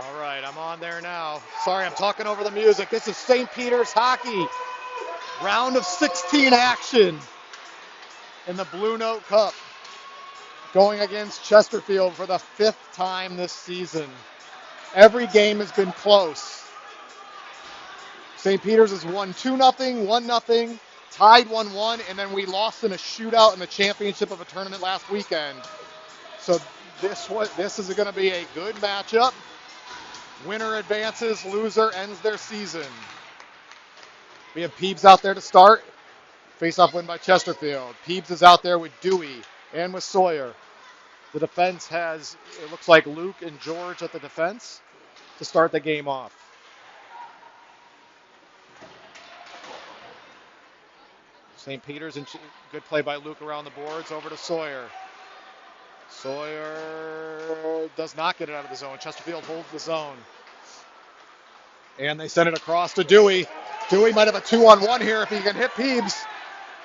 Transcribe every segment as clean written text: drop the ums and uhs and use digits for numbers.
All right, I'm on there now. Sorry, I'm talking over the music. This is St. Peter's hockey. Round of 16 action in the Blue Note Cup. Going against Chesterfield for the 5th time this season. Every game has been close. St. Peter's has won 2-0, 1-0, tied 1-1, and then we lost in a shootout in the championship of a tournament last weekend. So this is going to be a good matchup. Winner advances, loser ends their season. We have Peebs out there to start. Face-off win by Chesterfield. Peebs is out there with Dewey and with Sawyer. The defense has, it looks like Luke and George at the defense to start the game off. St. Peter's, and good play by Luke around the boards, over to Sawyer. Sawyer does not get it out of the zone. Chesterfield holds the zone. And they send it across to Dewey. Dewey might have a 2-on-1 here if he can hit Peebs.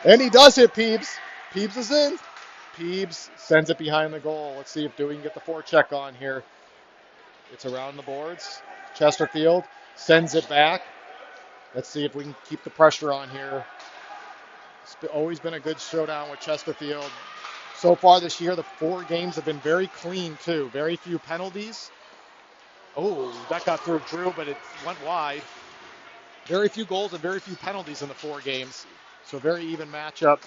And he does hit Peebs. Peebs is in. Peebs sends it behind the goal. Let's see if Dewey can get the forecheck on here. It's around the boards. Chesterfield sends it back. Let's see if we can keep the pressure on here. It's always been a good showdown with Chesterfield. So far this year, the 4 games have been very clean, too. Very few penalties. Oh, that got through Drew, but it went wide. Very few goals and very few penalties in the 4 games. So very even matchup.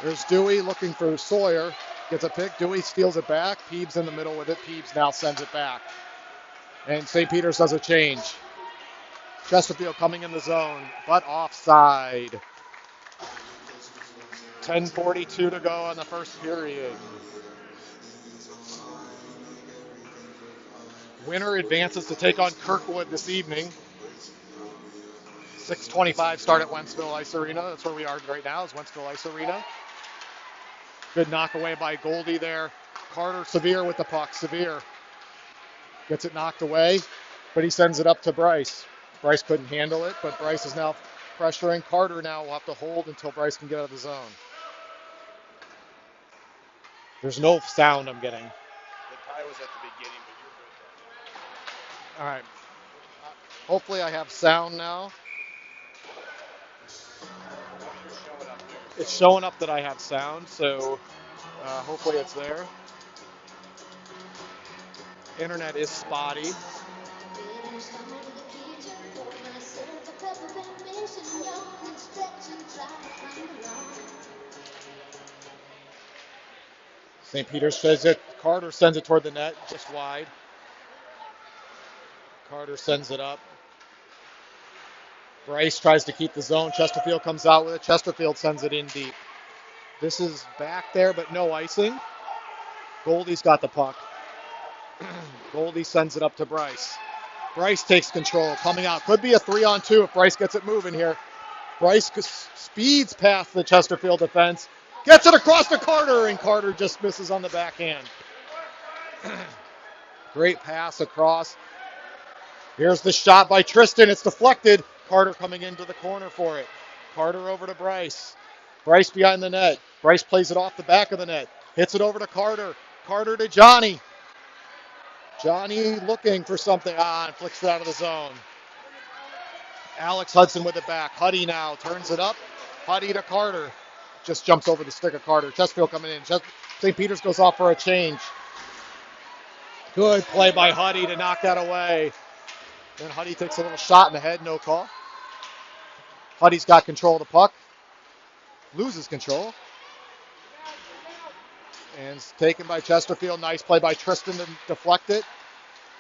There's Dewey looking for Sawyer. Gets a pick. Dewey steals it back. Peebs in the middle with it. Peebs now sends it back. And St. Peter's does a change. Chesterfield coming in the zone, but offside. 10:42 to go in the first period. Winner advances to take on Kirkwood this evening. 6:25 start at Wentzville Ice Arena. That's where we are right now, is Wentzville Ice Arena. Good knock away by Goldie there. Carter Severe with the puck. Severe gets it knocked away, but he sends it up to Bryce. Bryce couldn't handle it, but Bryce is now pressuring. Carter now will have to hold until Bryce can get out of the zone. There's no sound I'm getting. The tie was at the beginning, but you're good. All right. Hopefully I have sound now. It's showing up that I have sound, so hopefully it's there. Internet is spotty. St. Peter's says it. Carter sends it toward the net, just wide. Carter sends it up. Bryce tries to keep the zone. Chesterfield comes out with it. Chesterfield sends it in deep. This is back there, but no icing. Goldie's got the puck. Goldie sends it up to Bryce. Bryce takes control, coming out. Could be a 3-on-2 if Bryce gets it moving here. Bryce speeds past the Chesterfield defense. Gets it across to Carter, and Carter just misses on the backhand. Great pass across. Here's the shot by Tristan. It's deflected. Carter coming into the corner for it. Carter over to Bryce. Bryce behind the net. Bryce plays it off the back of the net. Hits it over to Carter. Carter to Johnny. Johnny looking for something. And flicks it out of the zone. Alex Hudson with it back. Huddy now turns it up. Huddy to Carter. Just jumps over the stick of Carter. Chesterfield coming in. St. Peter's goes off for a change. Good play by Huddy to knock that away. Then Huddy takes a little shot in the head, no call. Huddy's got control of the puck. Loses control. And it's taken by Chesterfield. Nice play by Tristan to deflect it.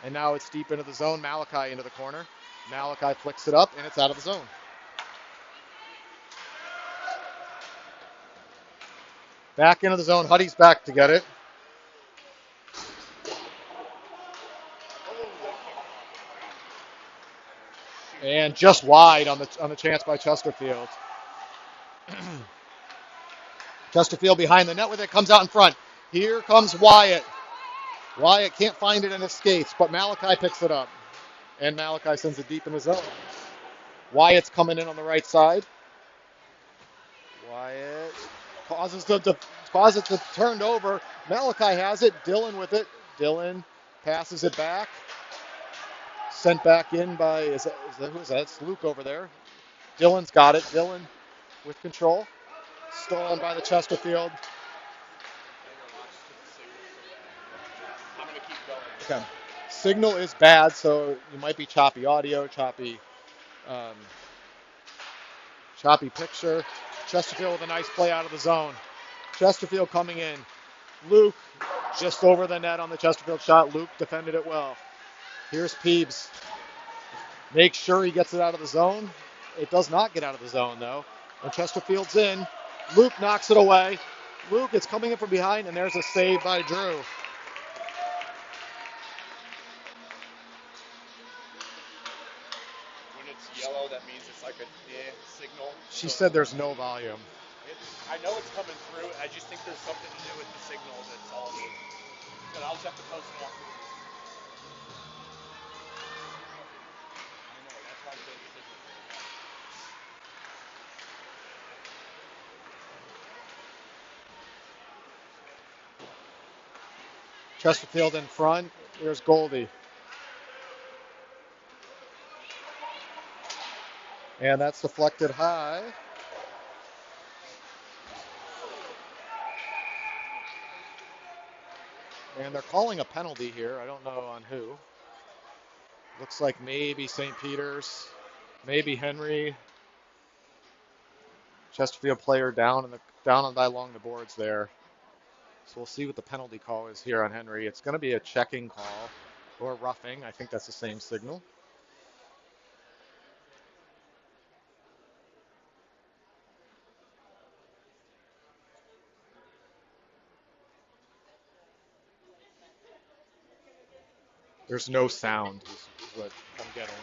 And now it's deep into the zone. Malachi into the corner. Malachi flicks it up, and it's out of the zone. Back into the zone. Huddy's back to get it. And just wide on the chance by Chesterfield. Chesterfield behind the net with it, comes out in front. Here comes Wyatt. Wyatt can't find it and escapes, but Malachi picks it up. And Malachi sends it deep in the zone. Wyatt's coming in on the right side. Wyatt causes it to turned over. Malachi has it. Dylan with it. Dylan passes it back. Sent back in by, who is that? It's Luke over there. Dylan's got it. Dylan with control. Stolen by the Chesterfield. I'm going to keep going. Okay. Signal is bad, so you might be choppy audio, um, choppy picture. Chesterfield with a nice play out of the zone. Chesterfield coming in. Luke just over the net on the Chesterfield shot. Luke defended it well. Here's Peebs. Make sure he gets it out of the zone. It does not get out of the zone, though. And Chesterfield's in. Luke knocks it away. Luke is coming in from behind, and there's a save by Drew. When it's yellow, that means it's like a signal. She said there's no volume. I know it's coming through. I just think there's something to do with the signal that's all. But I'll just have to post it afterwards. I know. That's why I'm saying the signal. Chesterfield in front. Here's Goldie. And that's deflected high. And they're calling a penalty here. I don't know on who. Looks like maybe St. Peter's, maybe Henry. Chesterfield player down along the boards there. So we'll see what the penalty call is here on Henry. It's going to be a checking call or roughing. I think that's the same signal. There's no sound is what I'm getting.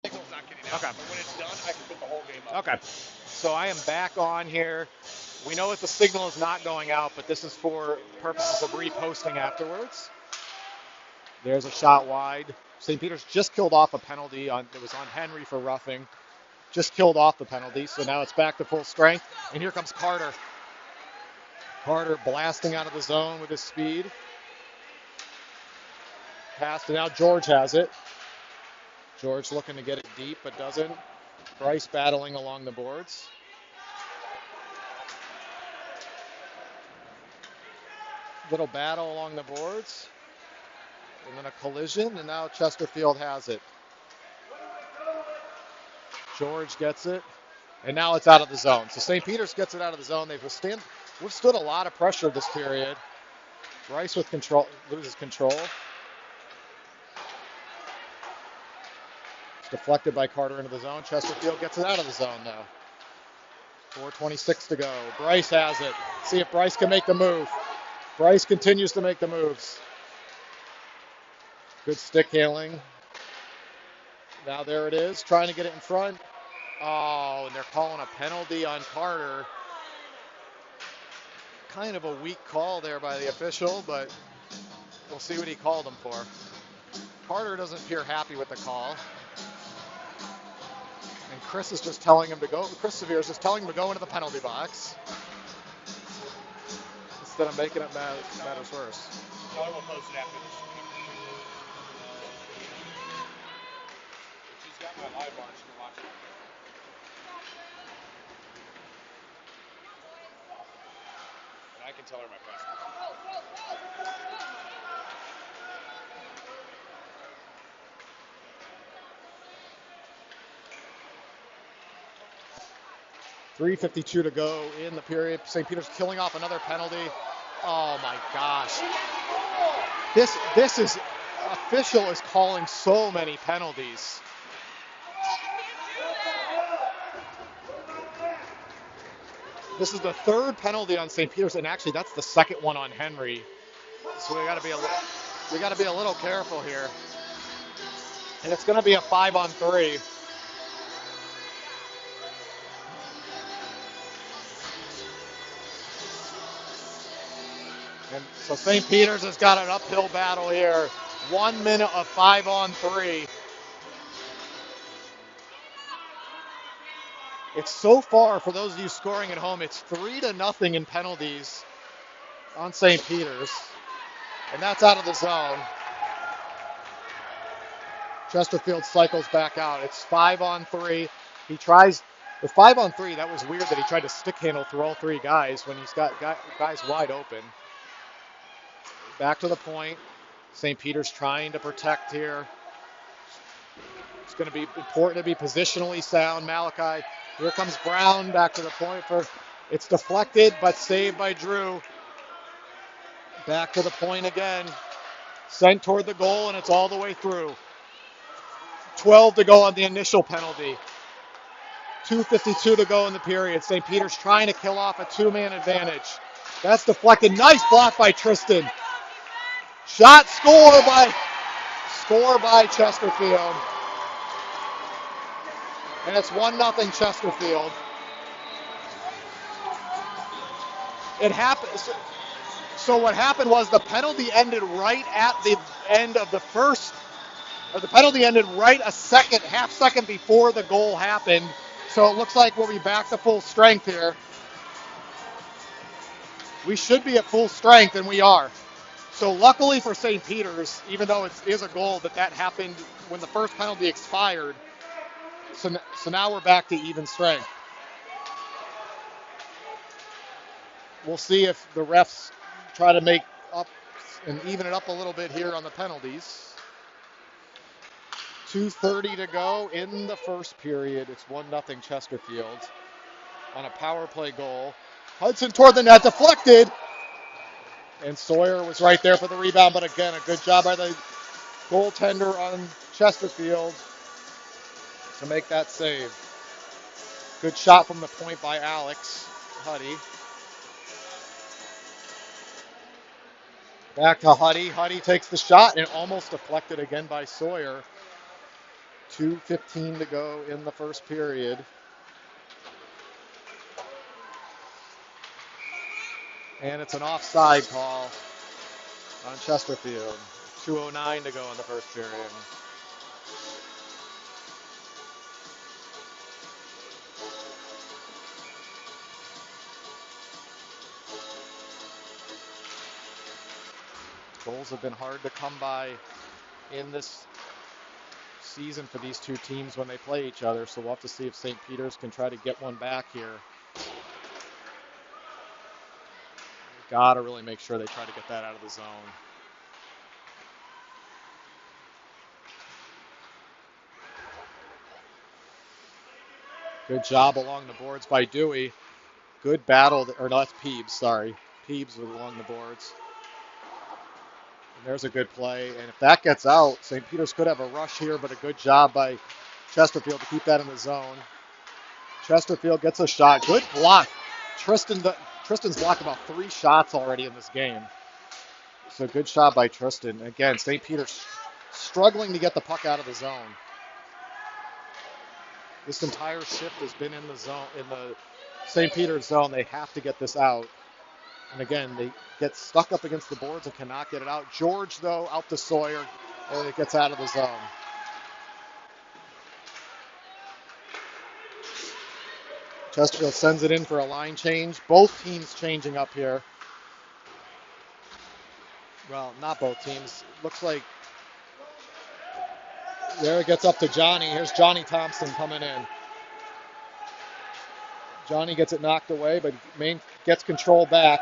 Signal's not getting out. Okay. But when it's done, I can put the whole game up. Okay. So I am back on here. We know that the signal is not going out, but this is for purposes of reposting afterwards. There's a shot wide. St. Peter's just killed off a penalty. It was on Henry for roughing. Just killed off the penalty, so now it's back to full strength. And here comes Carter. Carter blasting out of the zone with his speed. Pass to now George has it. George looking to get it deep, but doesn't. Bryce battling along the boards. Little battle along the boards. And then a collision, and now Chesterfield has it. George gets it, and now it's out of the zone. So St. Peter's gets it out of the zone. They've withstood a lot of pressure this period. Bryce with control, loses control. It's deflected by Carter into the zone. Chesterfield gets it out of the zone now. 4:26 to go. Bryce has it. See if Bryce can make the move. Bryce continues to make the moves. Good stick handling. Now there it is, trying to get it in front. Oh, and they're calling a penalty on Carter. Kind of a weak call there by the official, but we'll see what he called him for. Carter doesn't appear happy with the call. And Chris is just telling him to go. Chris Severe is just telling him to go into the penalty box instead of making it matters worse. I will post it after this. She's got my live on. She can watch it. And I can tell her my password. 3:52 to go in the period. St. Peter's killing off another penalty. Oh my gosh. This is, official is calling so many penalties. This is the third penalty on St. Peter's, and actually that's the second one on Henry. So we got to be a little careful here. And it's going to be a 5-on-3. And so St. Peter's has got an uphill battle here. 1 minute of 5-on-3. It's so far, for those of you scoring at home, it's 3-0 in penalties on St. Peter's. And that's out of the zone. Chesterfield cycles back out. It's 5-on-3. He tries, with 5-on-3, that was weird that he tried to stick handle through all three guys when he's got guys wide open. Back to the point. St. Peter's trying to protect here. It's going to be important to be positionally sound. Malachi, here comes Brown back to the point for, it's deflected, but saved by Drew. Back to the point again. Sent toward the goal, and it's all the way through. 12 to go on the initial penalty. 2:52 to go in the period. St. Peter's trying to kill off a two-man advantage. That's deflected. Nice block by Tristan. Shot, score by Chesterfield. And it's 1-0 Chesterfield. It happened. So what happened was the penalty ended right at the end of the first, or the penalty ended right half second before the goal happened. So it looks like we'll be back to full strength here. We should be at full strength, and we are. So luckily for St. Peter's, even though it is a goal, that happened when the first penalty expired. So now we're back to even strength. We'll see if the refs try to make up and even it up a little bit here on the penalties. 2:30 to go in the first period. It's 1-0 Chesterfield on a power play goal. Hudson toward the net, deflected. And Sawyer was right there for the rebound, but again, a good job by the goaltender on Chesterfield to make that save. Good shot from the point by Alex Huddy. Back to Huddy. Huddy takes the shot and almost deflected again by Sawyer. 2:15 to go in the first period. And it's an offside call on Chesterfield. 2:09 to go in the first period. Goals have been hard to come by in this season for these two teams when they play each other, so we'll have to see if St. Peter's can try to get one back here. Got to really make sure they try to get that out of the zone. Good job along the boards by Dewey. Good battle, or no, that's Peebs, sorry. Peebs was along the boards. And there's a good play, and if that gets out, St. Peter's could have a rush here, but a good job by Chesterfield to keep that in the zone. Chesterfield gets a shot. Good block. Tristan's blocked about 3 shots already in this game. So good shot by Tristan. Again, St. Peter's struggling to get the puck out of the zone. This entire shift has been in the zone, in the St. Peter's zone. They have to get this out. And again, they get stuck up against the boards and cannot get it out. George, though, out to Sawyer, and it gets out of the zone. Chesterfield sends it in for a line change. Both teams changing up here. Well, not both teams. Looks like there it gets up to Johnny. Here's Johnny Thompson coming in. Johnny gets it knocked away, but Maine gets control back.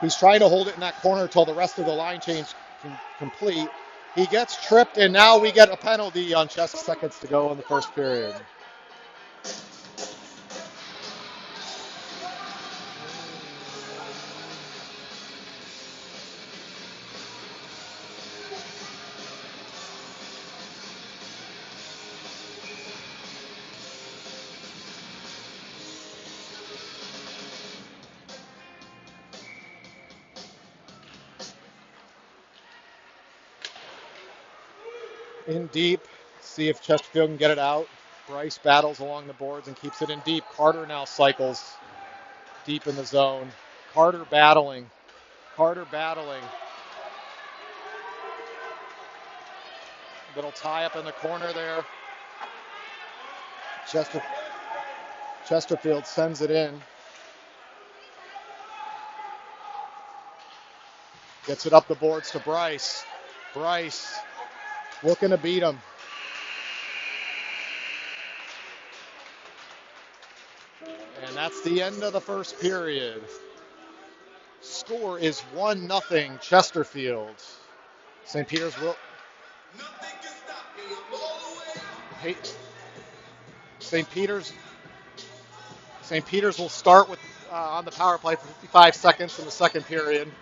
He's trying to hold it in that corner until the rest of the line change can complete. He gets tripped, and now we get a penalty on just seconds to go in the first period. In deep, see if Chesterfield can get it out. Bryce battles along the boards and keeps it in deep. Carter now cycles deep in the zone. Carter battling. Little tie up in the corner there. Chesterfield sends it in. Gets it up the boards to Bryce. Bryce looking to beat him. And that's the end of the first period. Score is 1-0 Chesterfield. St. Peter's will. St. Peter's will start with on the power play for 55 seconds in the second period.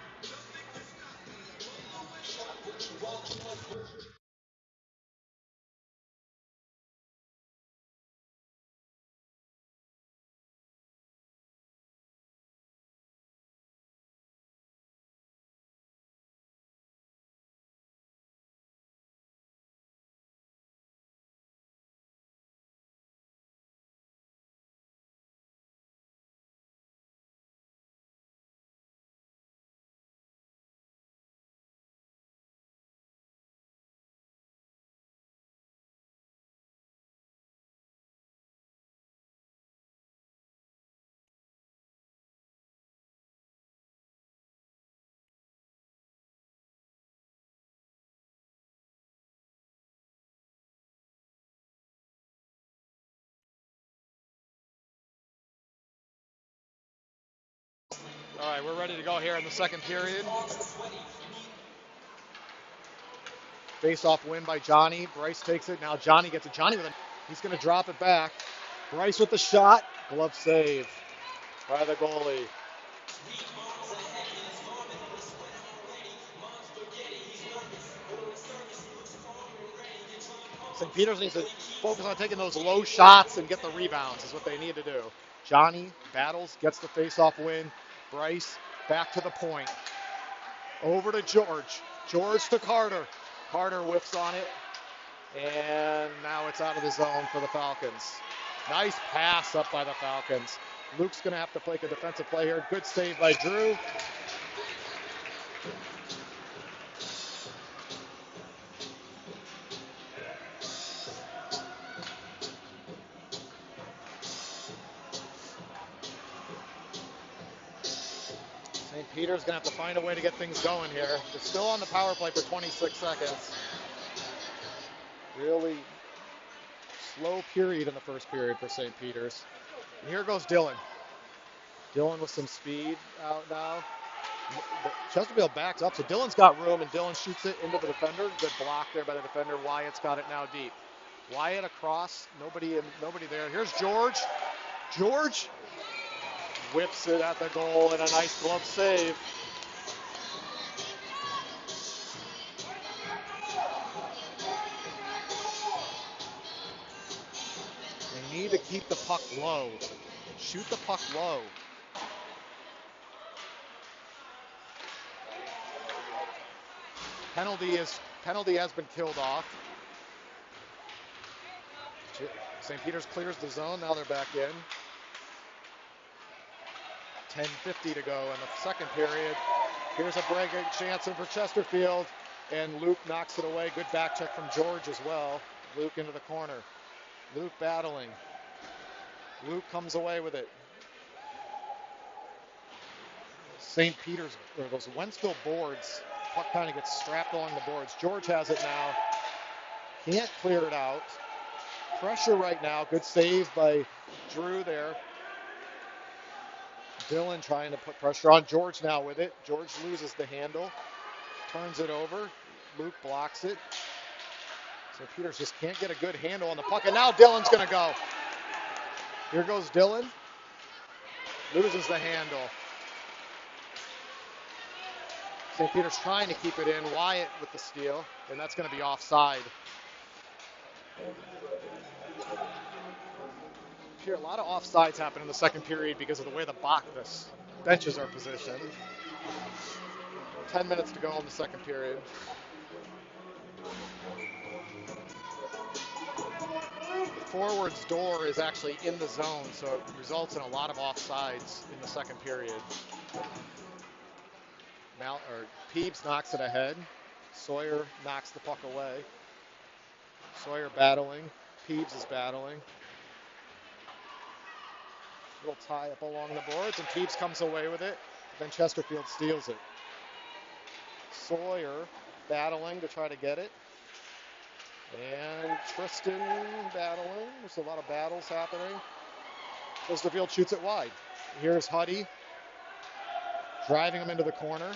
All right, we're ready to go here in the second period. Face-off win by Johnny. Bryce takes it. Now Johnny gets it. He's going to drop it back. Bryce with the shot. Glove save by the goalie. St. Peter's needs to focus on taking those low shots and get the rebounds is what they need to do. Johnny battles, gets the face-off win. Bryce back to the point. Over to George. George to Carter. Carter whiffs on it. And now it's out of the zone for the Falcons. Nice pass up by the Falcons. Luke's going to have to make a defensive play here. Good save by Drew. St. Peter's going to have to find a way to get things going here. They're still on the power play for 26 seconds. Really slow period in the first period for St. Peter's. And here goes Dylan. Dylan with some speed out now. Chesterfield backs up, so Dylan's got room, and Dylan shoots it into the defender. Good block there by the defender. Wyatt's got it now deep. Wyatt across, nobody there. Here's George. George whips it at the goal, and a nice glove save. They need to keep the puck low. Shoot the puck low. Penalty has been killed off. St. Peter's clears the zone. Now they're back in. 10:50 to go in the second period. Here's a breakaway chance in for Chesterfield, and Luke knocks it away. Good back check from George as well. Luke into the corner. Luke battling. Luke comes away with it. St. Peter's, or those Wentzville boards, puck kind of gets strapped along the boards. George has it now. Can't clear it out. Pressure right now. Good save by Drew there. Dylan trying to put pressure on George now with it. George loses the handle. Turns it over. Luke blocks it. So Peters just can't get a good handle on the puck. And now Dylan's going to go. Here goes Dylan. Loses the handle. St. Peter's trying to keep it in. Wyatt with the steal. And that's going to be offside. Here, a lot of offsides happen in the second period because of the way the benches are positioned. 10 minutes to go in the second period. The forward's door is actually in the zone, so it results in a lot of offsides in the second period. Peebs knocks it ahead. Sawyer knocks the puck away. Sawyer battling. Peebs is battling. Little tie up along the boards, and Peebs comes away with it. Then Chesterfield steals it. Sawyer battling to try to get it. And Tristan battling. There's a lot of battles happening. Chesterfield shoots it wide. Here's Huddy driving him into the corner.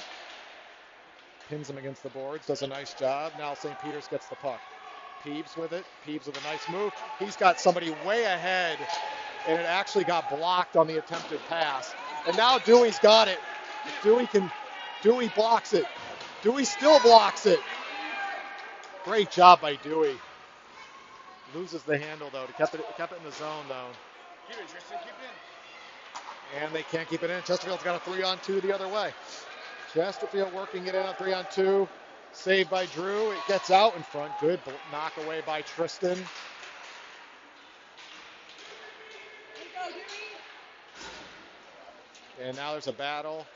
Pins him against the boards. Does a nice job. Now St. Peter's gets the puck. Peebs with it. Peebs with a nice move. He's got somebody way ahead, and it actually got blocked on the attempted pass. And now Dewey's got it. Dewey blocks it. Dewey still blocks it. Great job by Dewey. Loses the handle though. Kept it in the zone though. Keep it, Tristan. Keep it in. And they can't keep it in. Chesterfield's got a 3-on-2 the other way. Chesterfield working it in on 3-on-2. Saved by Drew. It gets out in front. Good knock away by Tristan. And now there's a battle.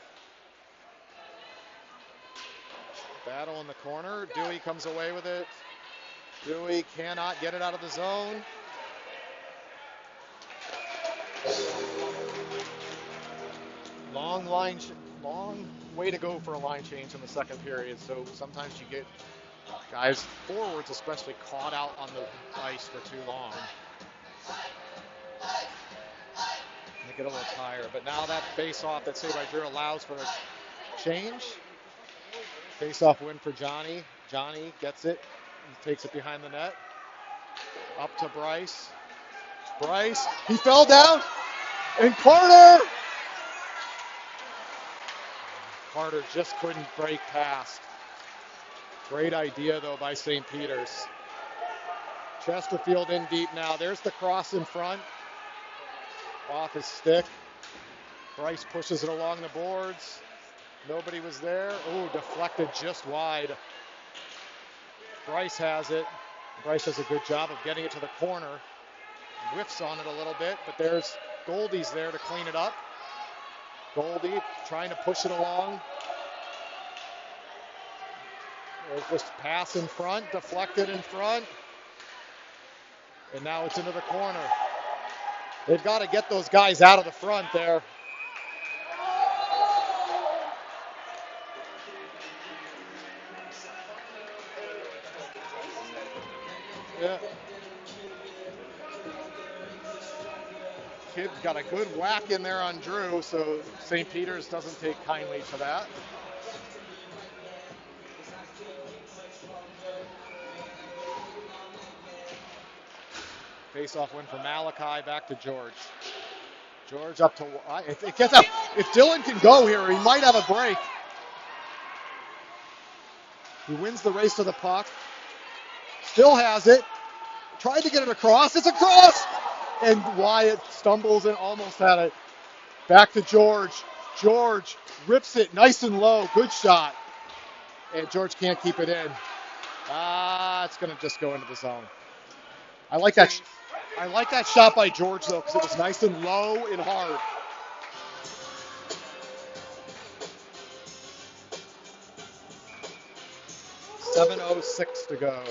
Battle in the corner. Dewey comes away with it. Dewey cannot get it out of the zone. Long way to go for a line change in the second period. So sometimes you get guys, forwards especially, caught out on the ice for too long. They get a little tired. But now that face-off that Saved by Drew allows for a change. Face-off win for Johnny. Johnny gets it. He takes it behind the net. Up to Bryce. Bryce, he fell down. And Carter just couldn't break past. Great idea, though, by St. Peter's. Chesterfield in deep now. There's the cross in front. Off his stick. Bryce pushes it along the boards. Nobody was there. Oh, deflected just wide. Bryce has it. Bryce does a good job of getting it to the corner. Whiffs on it a little bit, but there's Goldie's there to clean it up. Goldie trying to push it along. There's this pass in front, deflected in front. And now it's into the corner. They've got to get those guys out of the front there. Yeah. Kid got a good whack in there on Drew, so St. Peter's doesn't take kindly to that. Face-off win for Malachi, back to George. George up to, if it gets up, if Dylan can go here, he might have a break. He wins the race to the puck. Still has it. Tried to get it across. It's across! And Wyatt stumbles and almost had it. Back to George. George rips it nice and low. Good shot. And George can't keep it in. It's going to just go into the zone. I like that shot by George, though, because it was nice and low and hard. .706 to go.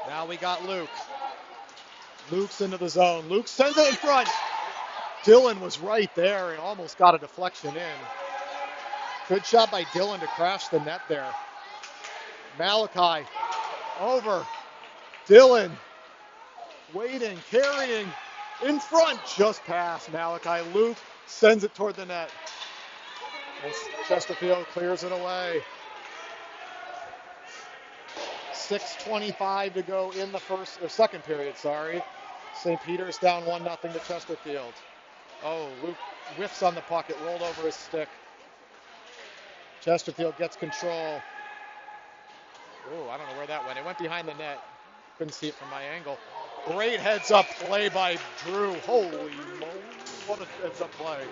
Now we got Luke. Luke's into the zone. Luke sends it in front. Dylan was right there and almost got a deflection in. Good shot by Dylan to crash the net there. Malachi over. Dylan waiting, carrying, in front, just past Malachi. Luke sends it toward the net. And Chesterfield clears it away. 6:25 to go in the second period, sorry. St. Peter's down 1-0 to Chesterfield. Oh, Luke whiffs on the puck. It rolled over his stick. Chesterfield gets control. Oh, I don't know where that went. It went behind the net. Couldn't see it from my angle. Great heads-up play by Drew. Holy moly, what a heads-up play.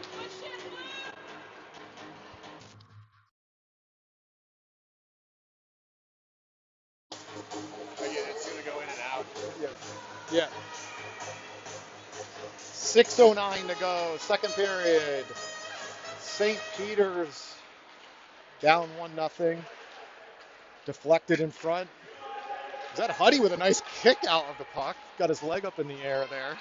It's going to go in and out. Yeah. 6:09 to go, second period. St. Peter's down 1-0. Deflected in front. Is that Huddy with a nice kick out of the puck? Got his leg up in the air there.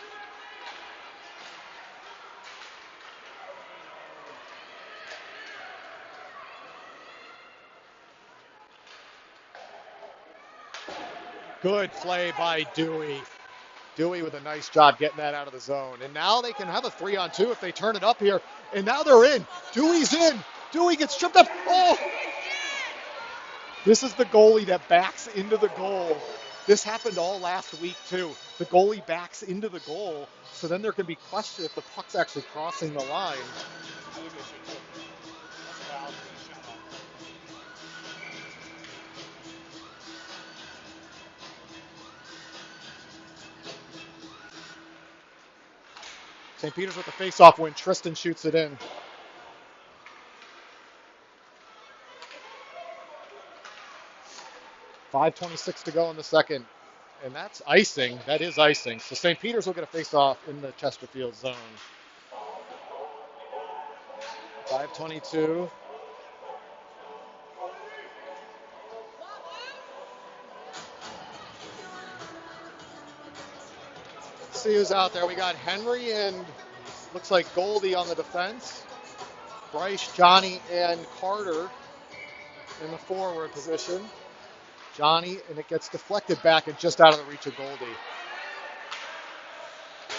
Good play by Dewey. Dewey with a nice job getting that out of the zone. And now they can have a 3-on-2 if they turn it up here. And now they're in. Dewey's in. Dewey gets tripped up. Oh! This is the goalie that backs into the goal. This happened all last week, too. The goalie backs into the goal, so then there can be question if the puck's actually crossing the line. St. Peter's with the face-off win. Tristan shoots it in. .526 to go in the second. And that's icing. That is icing. So St. Peter's will get a face-off in the Chesterfield zone. 5:22. See who's out there. We got Henry and looks like Goldie on the defense. Bryce, Johnny, and Carter in the forward position. Johnny, and it gets deflected back and just out of the reach of Goldie.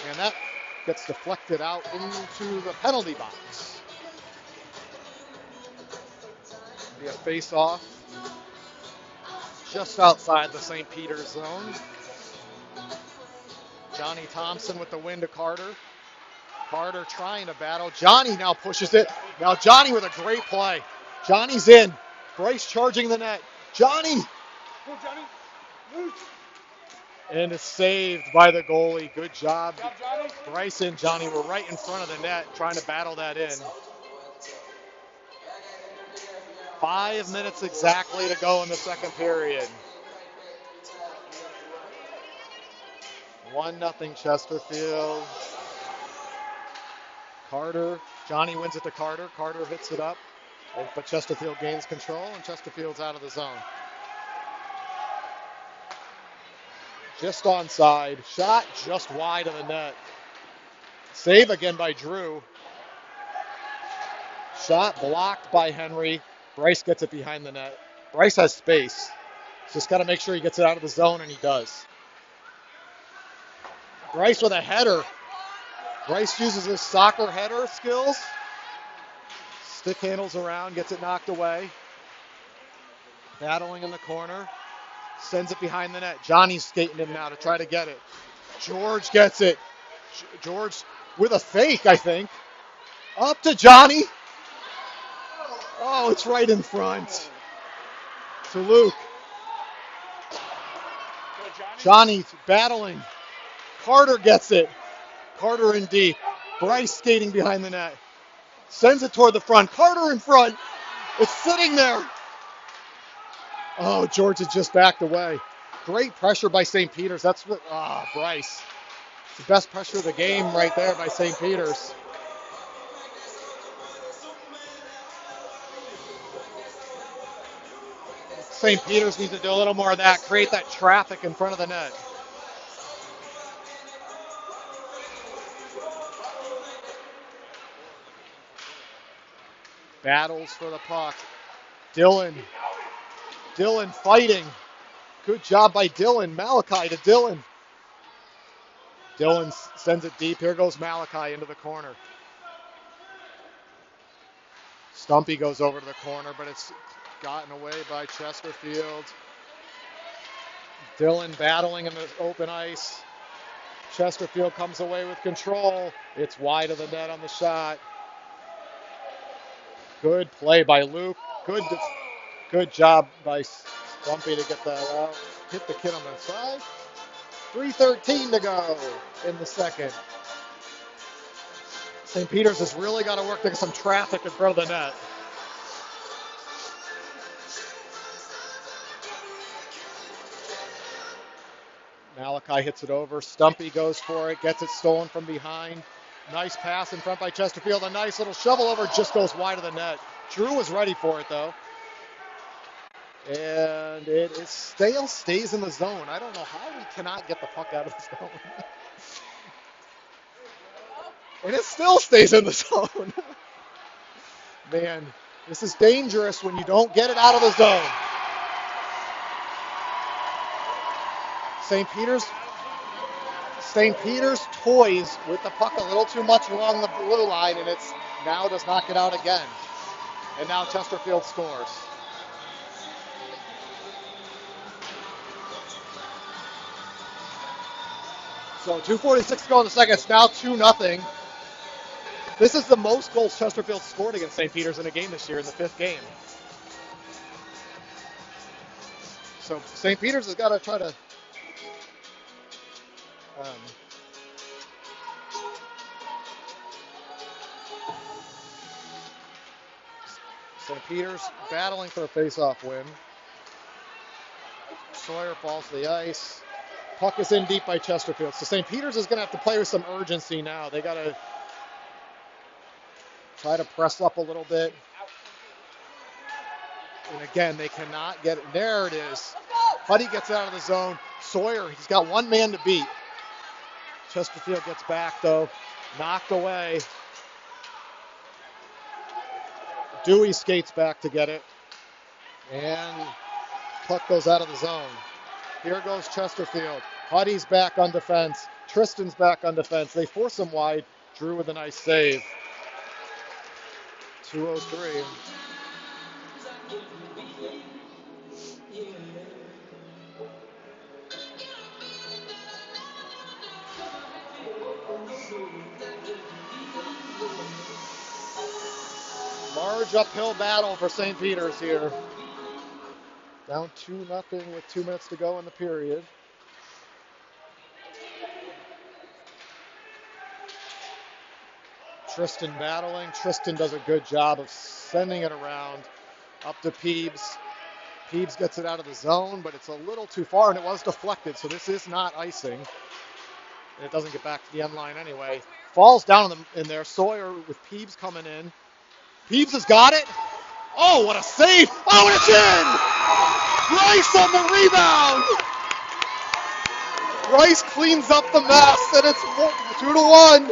And that gets deflected out into the penalty box. Be a face-off just outside the St. Peter's zone. Johnny Thompson with the win to Carter. Carter trying to battle. Johnny now pushes it. Now Johnny with a great play. Johnny's in. Bryce charging the net. Johnny! Go, Johnny. Move. And it's saved by the goalie. Good job. Good job, Johnny. Bryce and Johnny were right in front of the net trying to battle that in. 5 minutes exactly to go in the second period. 1-0 Chesterfield. Carter. Johnny wins it to Carter. Carter hits it up. But Chesterfield gains control, and Chesterfield's out of the zone. Just onside. Shot just wide of the net. Save again by Drew. Shot blocked by Henry. Bryce gets it behind the net. Bryce has space. Just got to make sure he gets it out of the zone, and he does. Bryce with a header. Bryce uses his soccer header skills. Stick handles around, gets it knocked away. Battling in the corner. Sends it behind the net. Johnny's skating him now to try to get it. George gets it. George with a fake, I think. Up to Johnny. Oh, it's right in front. To Luke. Johnny's battling. Carter gets it. Carter in deep. Bryce skating behind the net. Sends it toward the front. Carter in front. It's sitting there. Oh, George has just backed away. Great pressure by St. Peter's. That's what, Bryce. The best pressure of the game right there by St. Peter's. St. Peter's needs to do a little more of that. Create that traffic in front of the net. Battles for the puck. Dylan fighting. Good job by Dylan. Malachi to Dylan. Dylan sends it deep. Here goes Malachi into the corner. Stumpy goes over to the corner, but it's gotten away by Chesterfield. Dylan battling in the open ice. Chesterfield comes away with control. It's wide of the net on the shot. Good play by Luke. Good job by Stumpy to get that out. Hit the kid on the side. 3:13 to go in the second. St. Peter's has really got to work to get some traffic in front of the net. Malachi hits it over. Stumpy goes for it, gets it stolen from behind. Nice pass in front by Chesterfield. A nice little shovel over, just goes wide of the net. Drew was ready for it, though. And it still stays in the zone. I don't know how we cannot get the puck out of the zone. And it still stays in the zone. Man, this is dangerous when you don't get it out of the zone. St. Peter's toys with the puck a little too much along the blue line, and it's now does not get out again. And now Chesterfield scores. So 2:46 to go in the second. It's now 2-0. This is the most goals Chesterfield scored against St. Peter's in a game this year in the 5th game. So St. Peter's has got to try to St. Peter's battling for a face-off win. Sawyer falls to the ice. Puck is in deep by Chesterfield. So St. Peter's is going to have to play with some urgency now. They got to try to press up a little bit. And again, they cannot get it. There it is. Huddy gets out of the zone. Sawyer, he's got one man to beat. Chesterfield gets back, though. Knocked away. Dewey skates back to get it. And puck goes out of the zone. Here goes Chesterfield. Huddy's back on defense. Tristan's back on defense. They force him wide. Drew with a nice save. 2:03. Large uphill battle for St. Peter's here. Down 2-0 with 2 minutes to go in the period. Tristan battling. Tristan does a good job of sending it around up to Peebs. Peebs gets it out of the zone, but it's a little too far, and it was deflected, so this is not icing. And it doesn't get back to the end line anyway. Falls down in there. Sawyer with Peebs coming in. Peebs has got it. Oh, what a save. Oh, and it's in. Rice on the rebound. Rice cleans up the mess, and it's 2-1.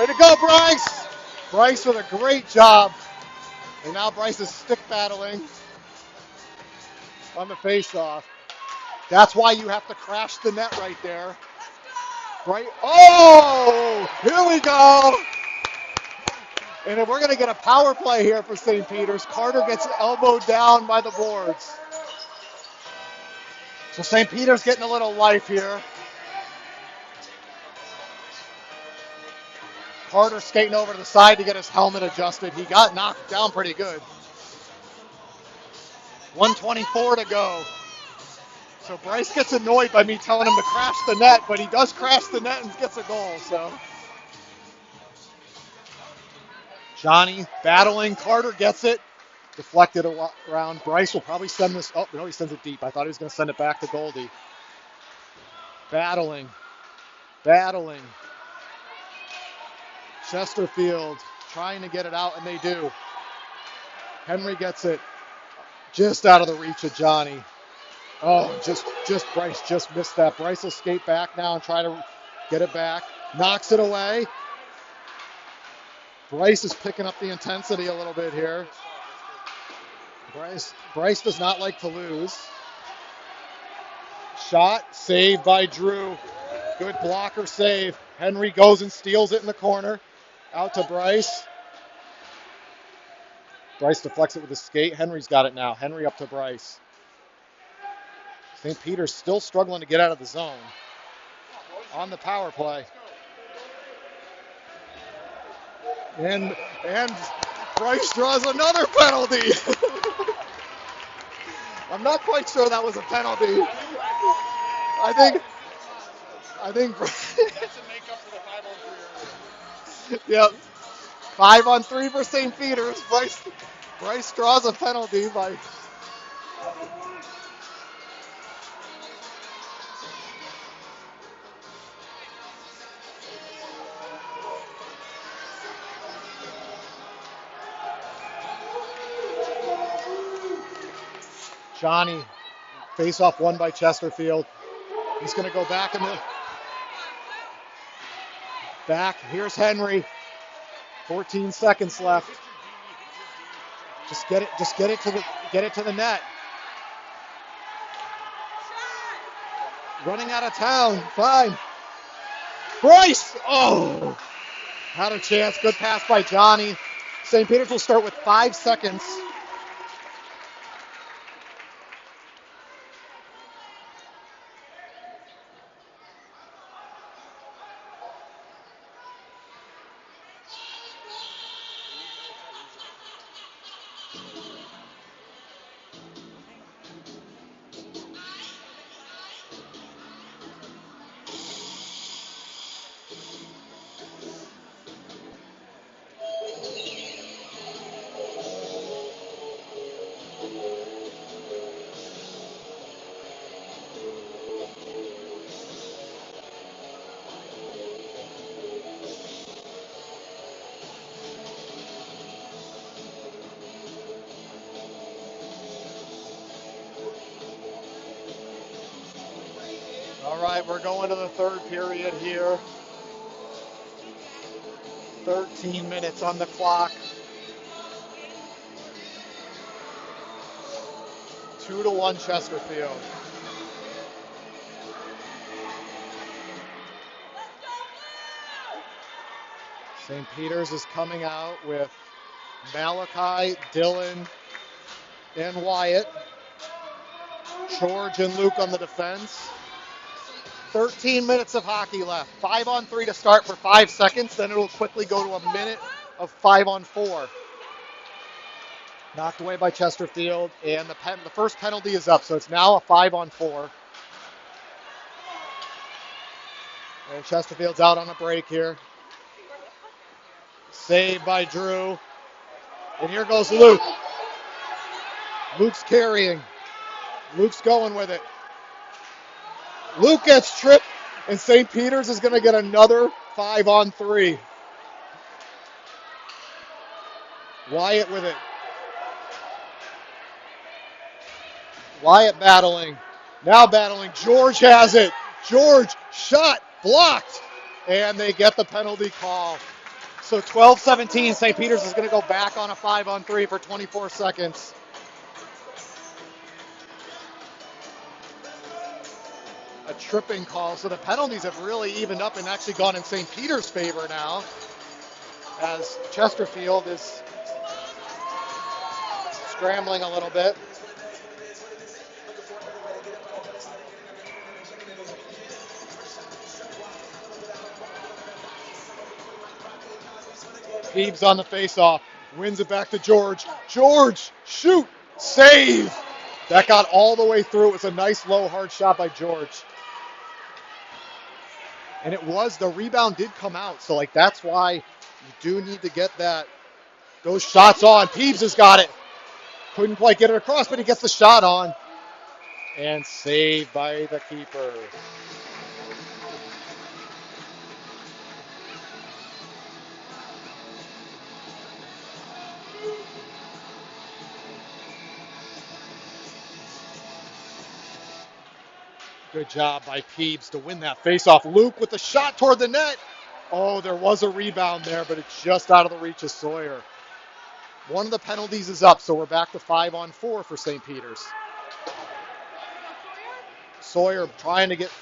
Way to go, Bryce! Bryce with a great job. And now Bryce is stick battling on the face-off. That's why you have to crash the net right there. Right? Oh! Here we go! And if we're going to get a power play here for St. Peter's, Carter gets elbowed down by the boards. So St. Peter's getting a little life here. Carter skating over to the side to get his helmet adjusted. He got knocked down pretty good. 1:24 to go. So Bryce gets annoyed by me telling him to crash the net, but he does crash the net and gets a goal. So Johnny battling. Carter gets it. Deflected around. Bryce will probably send this. Oh, no, he sends it deep. I thought he was going to send it back to Goldie. Battling. Chesterfield trying to get it out, and they do. Henry gets it just out of the reach of Johnny. Oh, just Bryce just missed that. Bryce will skate back now and try to get it back. Knocks it away. Bryce is picking up the intensity a little bit here. Bryce does not like to lose. Shot, saved by Drew. Good blocker save. Henry goes and steals it in the corner. Out to Bryce. Bryce deflects it with his skate. Henry's got it now. Henry up to Bryce. St. Peter's still struggling to get out of the zone on the power play. And Bryce draws another penalty. I'm not quite sure that was a penalty. I think That's to make up for the 5-on-3 earlier. Yep. 5-on-3 for St. Peter's. Bryce draws a penalty by Johnny. Face off won by Chesterfield. He's going to go back in the back. Here's Henry. 14 seconds left. Just get it to the net. Running out of town. Fine. Bryce! Oh! Had a chance. Good pass by Johnny. St. Peter's will start with 5 seconds. All right, we're going to the third period here. 13 minutes on the clock. 2-1 Chesterfield. St. Peter's is coming out with Malachi, Dylan, and Wyatt. George and Luke on the defense. 13 minutes of hockey left. 5-on-3 to start for 5 seconds. Then it'll quickly go to a minute of 5-on-4. Knocked away by Chesterfield. And the first penalty is up. So it's now a 5-on-4. And Chesterfield's out on a break here. Saved by Drew. And here goes Luke. Luke's carrying. Luke's going with it. Luke gets tripped, and St. Peter's is going to get another 5-on-3. Wyatt with it. Wyatt battling. Now battling. George has it. George, shot, blocked. And they get the penalty call. So 12-17, St. Peter's is going to go back on a 5-on-3 for 24 seconds. A tripping call. So the penalties have really evened up and actually gone in St. Peter's favor now, as Chesterfield is scrambling a little bit. Peebs on the faceoff, wins it back to George. George, shoot, save. That got all the way through. It was a nice low hard shot by George. And the rebound did come out. So that's why you do need to get those shots on. Peebs has got it. Couldn't quite get it across, but he gets the shot on. And saved by the keeper. Good job by Peebs to win that faceoff. Luke with the shot toward the net. Oh, there was a rebound there, but it's just out of the reach of Sawyer. One of the penalties is up, so we're back to 5-on-4 for St. Peter's. Sawyer trying to get